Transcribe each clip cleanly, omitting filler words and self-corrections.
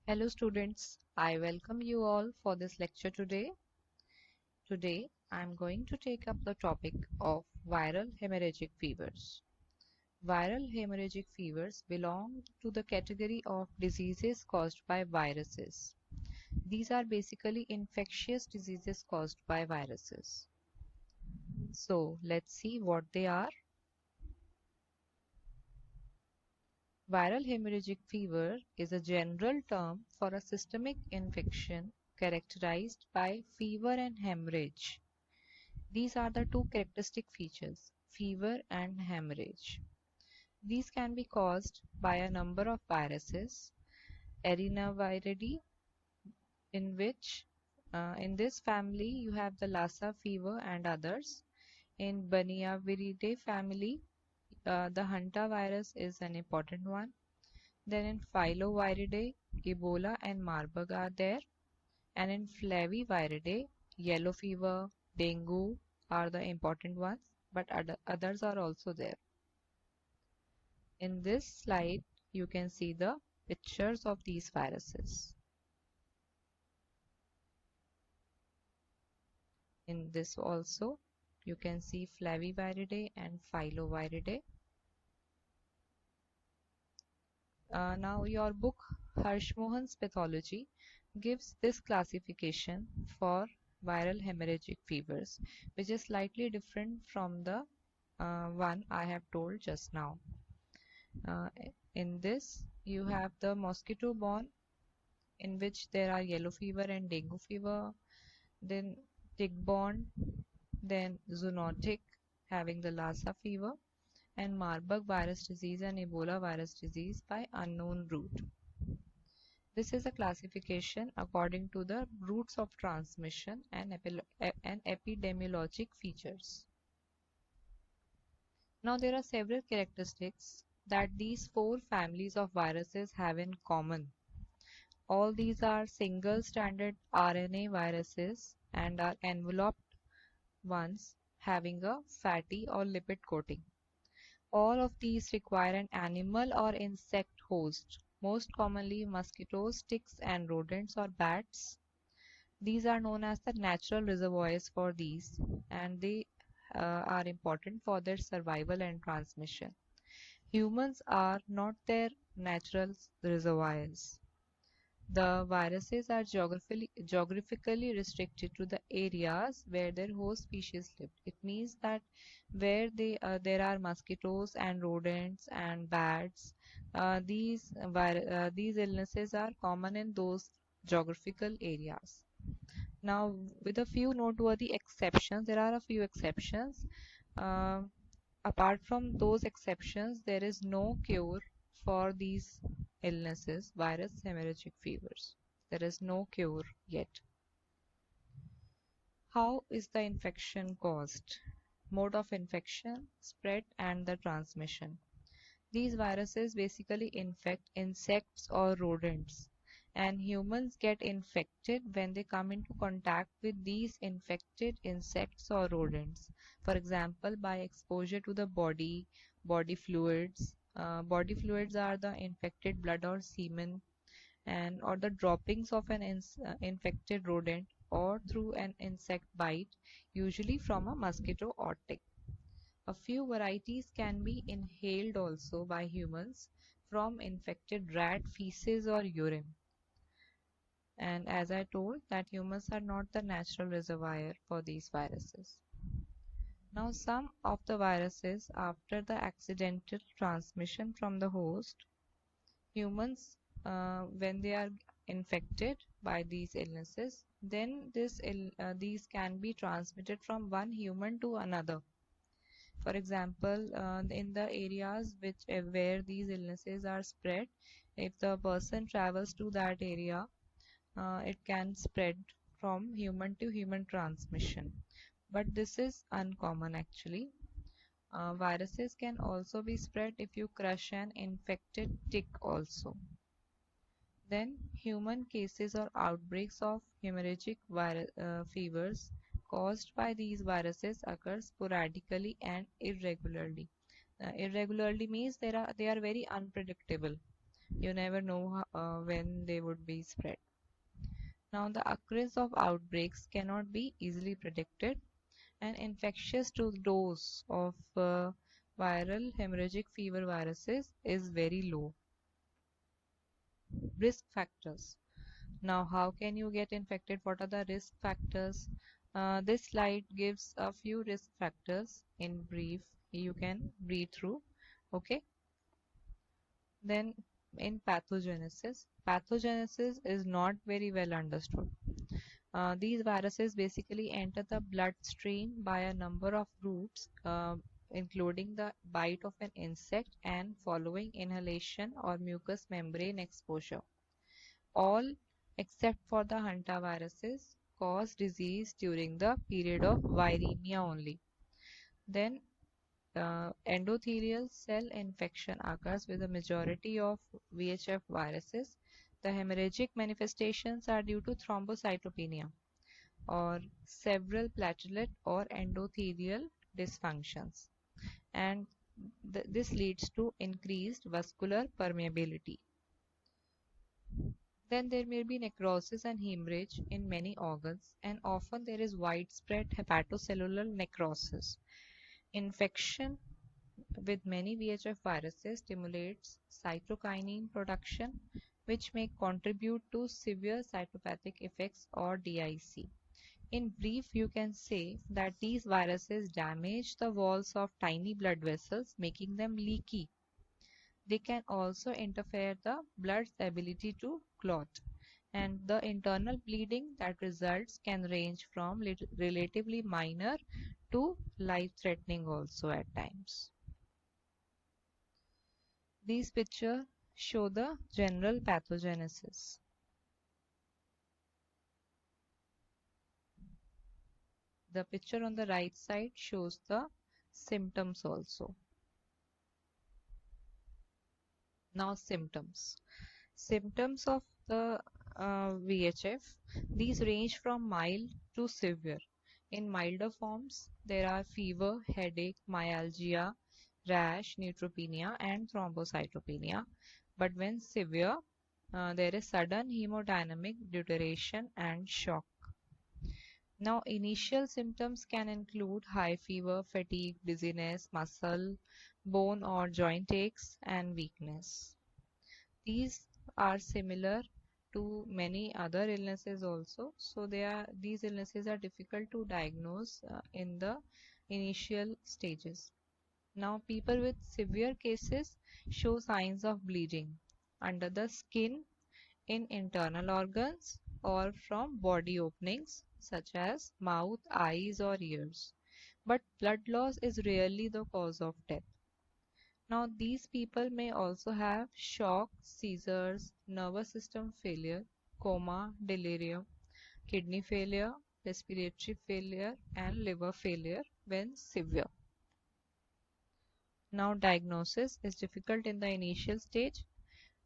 Hello students, I welcome you all for this lecture today. Today I am going to take up the topic of viral hemorrhagic fevers. Viral hemorrhagic fevers belong to the category of diseases caused by viruses. These are basically infectious diseases caused by viruses. So let's see what they are. Viral hemorrhagic fever is a general term for a systemic infection characterized by fever and hemorrhage. These are the two characteristic features, fever and hemorrhage. These can be caused by a number of viruses, arenaviridi, in this family you have the Lassa fever and others. In Beniaviridae family, the hantavirus is an important one. Then in Filoviridae, Ebola and Marburg are there. And in Flaviviridae, yellow fever, dengue are the important ones, but others are also there. In this slide, you can see the pictures of these viruses. In this also, you can see Flaviviridae and Filoviridae. Now your book Harshmohan's Pathology gives this classification for viral hemorrhagic fevers, which is slightly different from the one I have told just now. Uh, in this, you have the mosquito-borne, in which there are yellow fever and dengue fever, then tick-borne, then zoonotic, having the Lassa fever, and Marburg virus disease and Ebola virus disease by unknown route. This is a classification according to the routes of transmission and epidemiologic features. Now there are several characteristics that these four families of viruses have in common. All these are single-stranded RNA viruses and are enveloped ones having a fatty or lipid coating. All of these require an animal or insect host, most commonly mosquitoes, ticks, and rodents or bats. These are known as the natural reservoirs for these, and they are important for their survival and transmission. Humans are not their natural reservoirs. The viruses are geographically restricted to the areas where their host species lived. It means that where there are mosquitoes and rodents and bats, these illnesses are common in those geographical areas. Now, with a few noteworthy exceptions, there are a few exceptions. Uh, Apart from those exceptions, there is no cure for these illnesses, virus hemorrhagic fevers. There is no cure yet. How is the infection caused? Mode of infection, spread, and the transmission. These viruses basically infect insects or rodents, and humans get infected when they come into contact with these infected insects or rodents. For example, by exposure to the body fluids. Body fluids are the infected blood or semen, and or the droppings of an infected rodent, or through an insect bite, usually from a mosquito or tick. A few varieties can be inhaled also by humans from infected rat feces or urine. And as I told, that humans are not the natural reservoir for these viruses. Now, some of the viruses, after the accidental transmission from the host, humans, when they are infected by these illnesses, then these can be transmitted from one human to another. For example, in the areas where these illnesses are spread, if the person travels to that area, it can spread from human to human transmission. But this is uncommon actually. Viruses can also be spread if you crush an infected tick also. Then human cases or outbreaks of hemorrhagic fevers caused by these viruses occur sporadically and irregularly. Irregularly means they are very unpredictable. You never know when they would be spread. Now, the occurrence of outbreaks cannot be easily predicted. An infectious dose of viral hemorrhagic fever viruses is very low. Risk factors. Now, how can you get infected? What are the risk factors? This slide gives a few risk factors in brief. You can read through. Okay. Then in pathogenesis is not very well understood. These viruses basically enter the bloodstream by a number of routes, including the bite of an insect and following inhalation or mucous membrane exposure. All except for the hantaviruses cause disease during the period of viremia only. Then endothelial cell infection occurs with the majority of VHF viruses. The hemorrhagic manifestations are due to thrombocytopenia or several platelet or endothelial dysfunctions, and this leads to increased vascular permeability. Then there may be necrosis and hemorrhage in many organs, and often there is widespread hepatocellular necrosis. Infection with many VHF viruses stimulates cytokinin production, which may contribute to severe cytopathic effects or DIC. In brief, you can say that these viruses damage the walls of tiny blood vessels, making them leaky. They can also interfere the blood's ability to clot, and the internal bleeding that results can range from relatively minor to life-threatening also at times. These pictures show the general pathogenesis. The picture on the right side shows the symptoms also. Now symptoms. Symptoms of the VHF. These range from mild to severe. In milder forms, there are fever, headache, myalgia, rash, neutropenia, and thrombocytopenia. But when severe, there is sudden hemodynamic deterioration and shock. Now, initial symptoms can include high fever, fatigue, dizziness, muscle, bone or joint aches, and weakness. These are similar to many other illnesses also. So these illnesses are difficult to diagnose in the initial stages. Now, people with severe cases show signs of bleeding under the skin, in internal organs, or from body openings such as mouth, eyes, or ears. But blood loss is rarely the cause of death. Now, these people may also have shock, seizures, nervous system failure, coma, delirium, kidney failure, respiratory failure, and liver failure when severe. Now, diagnosis is difficult in the initial stage.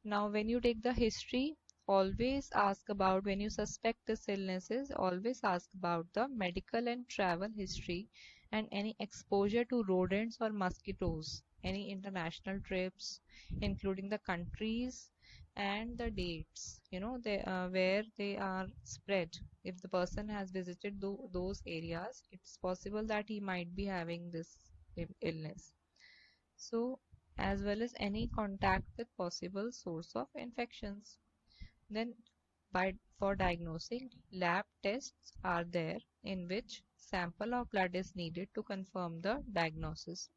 Now, when you take the history, always ask about, when you suspect this illnesses, always ask about the medical and travel history and any exposure to rodents or mosquitoes, any international trips, including the countries and the dates, where they are spread. If the person has visited those areas, it's possible that he might be having this illness. So, as well as any contact with possible source of infections. Then for diagnosing, lab tests are there in which sample of blood is needed to confirm the diagnosis.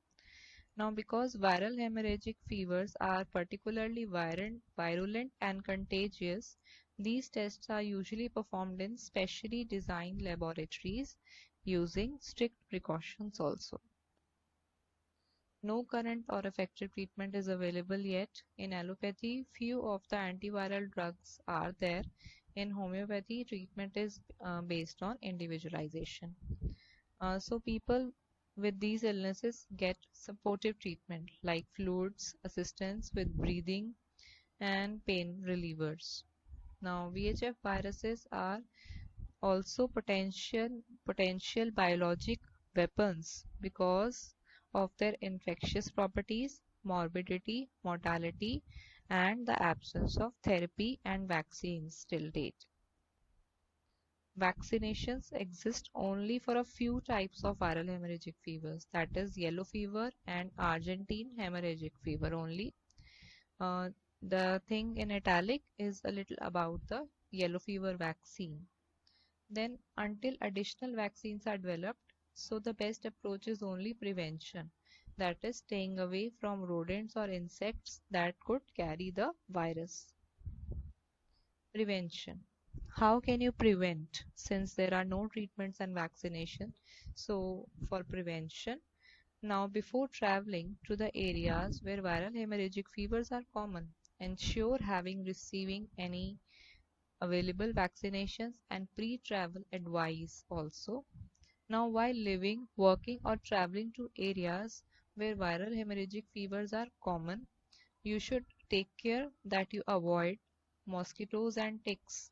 Now, because viral hemorrhagic fevers are particularly virulent and contagious, these tests are usually performed in specially designed laboratories using strict precautions also. No current or effective treatment is available yet. In allopathy, few of the antiviral drugs are there. In homeopathy, treatment is based on individualization. So people with these illnesses get supportive treatment like fluids, assistance with breathing, and pain relievers. Now, VHF viruses are also potential biologic weapons because of their infectious properties, morbidity, mortality, and the absence of therapy and vaccines till date. Vaccinations exist only for a few types of viral hemorrhagic fevers, that is, yellow fever and Argentine hemorrhagic fever only. Uh, the thing in italic is a little about the yellow fever vaccine. Then, until additional vaccines are developed, so the best approach is only prevention, that is, staying away from rodents or insects that could carry the virus. Prevention. How can you prevent since there are no treatments and vaccination? So, for prevention, now before traveling to the areas where viral hemorrhagic fevers are common, ensure having receiving any available vaccinations and pre-travel advice also. Now, while living, working, or traveling to areas where viral hemorrhagic fevers are common, you should take care that you avoid mosquitoes and ticks.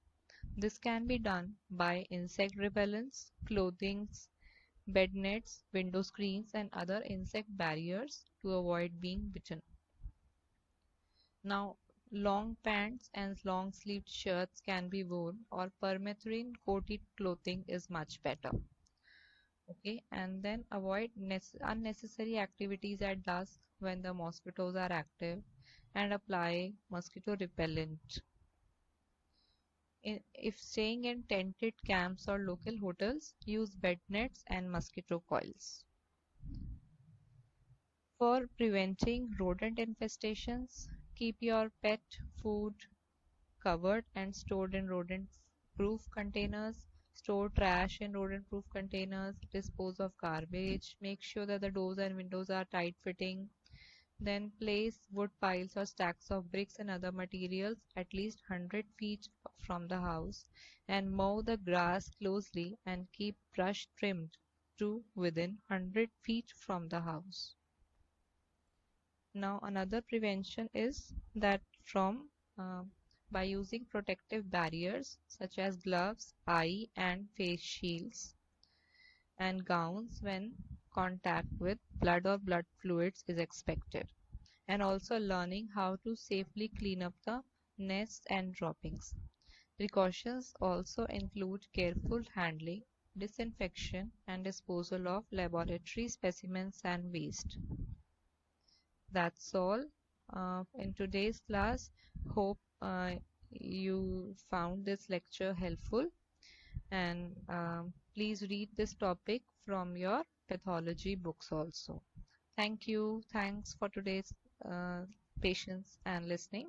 This can be done by insect repellents, clothing, bed nets, window screens, and other insect barriers to avoid being bitten. Now, long pants and long sleeved shirts can be worn, or permethrin coated clothing is much better. Okay, and then avoid unnecessary activities at dusk when the mosquitoes are active and apply mosquito repellent. If staying in tented camps or local hotels, use bed nets and mosquito coils. For preventing rodent infestations, keep your pet food covered and stored in rodent-proof containers. Store trash in rodent-proof containers. Dispose of garbage. Make sure that the doors and windows are tight-fitting. Then place wood piles or stacks of bricks and other materials at least 100 feet from the house and mow the grass closely and keep brush trimmed to within 100 feet from the house. Now another prevention is that from uh, by using protective barriers such as gloves, eye and face shields and gowns when contact with blood or blood fluids is expected, and also learning how to safely clean up the nests and droppings. Precautions also include careful handling, disinfection, and disposal of laboratory specimens and waste. That's all in today's class. Hope you found this lecture helpful, and please read this topic from your pathology books also. Thank you. Thanks for today's patience and listening.